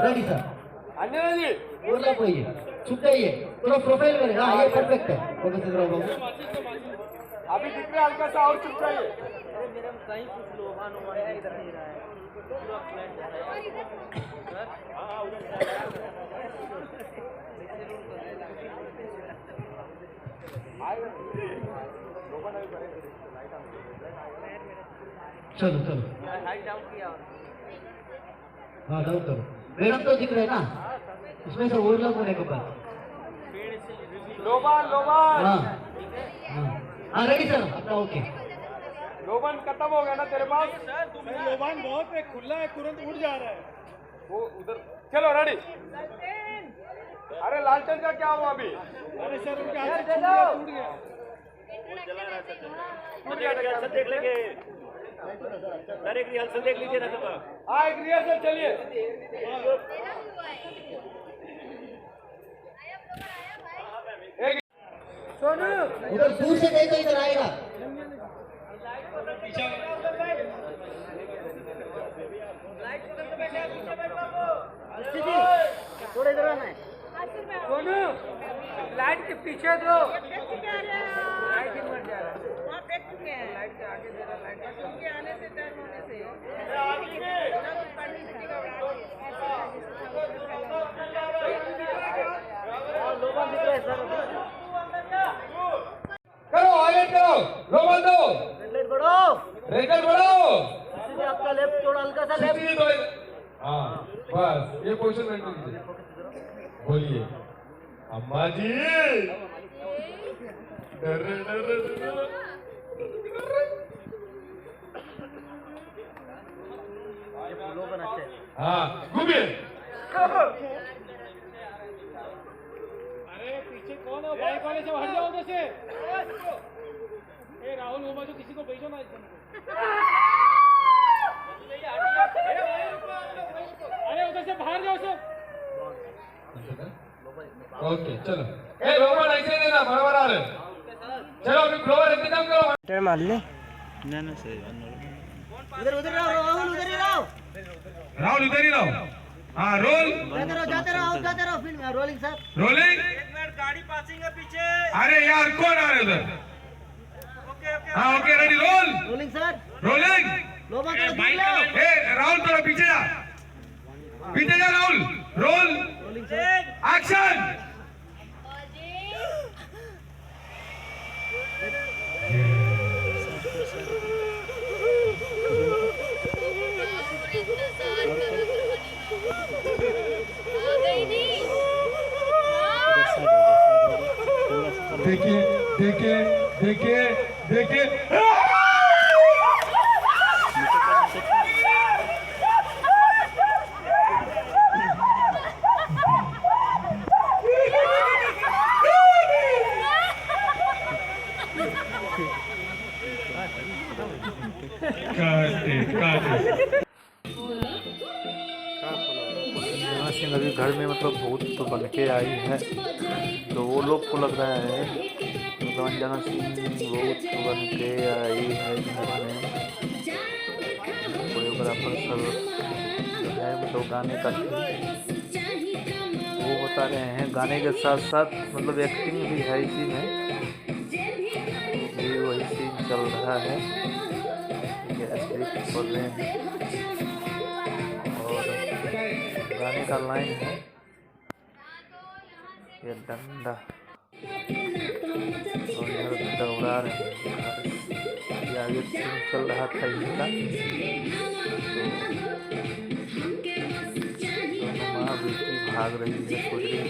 Ready sir. Anjana जी बोलना कोई चुप जाइए, थोड़ा प्रोफाइल करें। हाँ ये परफेक्ट है। फोटो से बाबू अभी दिख रहा है हल्का सा और चुप जाइए। अरे मेरे में कहीं कुछ लोहा नुमा है, इधर नहीं रहा है पूरा फ्लैट जा रहा है सर। हाँ उधर चलो चलो हाइट डाउन किया। हाँ डाउन करो। मैडम तो दिख रहे हैं ना, उसमें से ओवरलैप होने के बाद। लोबान लोबान हाँ हाँ हाँ रेडी सर अपना ओके। लोबान खत्म हो गया ना तेरे पास? लोबान बहुत है, खुला है, तुरंत उड़ जा रहा है वो उधर। चलो रेडी। अरे लालटेन का क्या हुआ अभी? अरे सर उनके हाथ से टूट गया। देख लेंगे सर, एक रिहर्सल देख लीजिए ना सर। हाँ एक रिहर्सल चलिए। सोनू उधर दूर से नहीं तो इधर आएगा। थोड़ा इधर आना है। सोनू लाइट के पीछे दो। लाइट ही मर जा रहा है। लाइट के आगे दे रहा, लाइट के आने से टर्न होने से लोगों दिख रहे सर। करो आगे करो। लोबान दो। रेड बढ़ो, रेकल बढ़ाओ। इसलिए आपका लेफ्ट थोड़ा हल्का सा लेफ्ट। हाँ बस ये पोजीशन मेंटेन कीजिए। बोलिए अम्मा जी। डर लोगन अच्छे। हाँ घूमिए। अरे पीछे कौन है? बाइक वाले से हट जाओ उधर से। ए राहुल उमा जो किसी को भेजो ना इसको। अरे उधर से बाहर जाओ सब। ओके चलो। ए लोबान ऐसे देना बराबर आ रहे। चलो अभी फ्लोर इंतजाम करो। टर मार ले। ना ना सर, उधर उधर रहो राहुल, उधर ही रहो। राहुल उधर ही रहो। हाँ रोल। जाते रहो फिल्म रोलिंग सर। रोलिंग। गाड़ी पासिंग है पीछे। अरे यार कौन आ रहे उधर? हाँ okay ready roll. Rolling sir. Rolling. लोबा को दूर लो। ए राहुल थोड़ा पीछे जा। पीछे जा Rahul. Role rolling sir. Action. देखिए देखिए देखिए देखिए। अंजना सिंह अभी घर में मतलब भूत तो बन के आई है, तो वो लोग को लग रहा है मतलब अंजना सिंह भूत बन के आई है घर में। कोरियोग्राफर सब जो है मतलब गाने का वो बता रहे हैं, गाने के साथ साथ मतलब एक्टिंग भी है इसी में, भी वही सीन चल रहा है। स्क्रिप्ट पढ़ रहे हैं और गाने का लाइन है ये डंडा और इधर दौड़ा रहे हैं। ये आगे सीन चल रहा था इनका, तो माँ बेटी भाग रही है, सोच रही है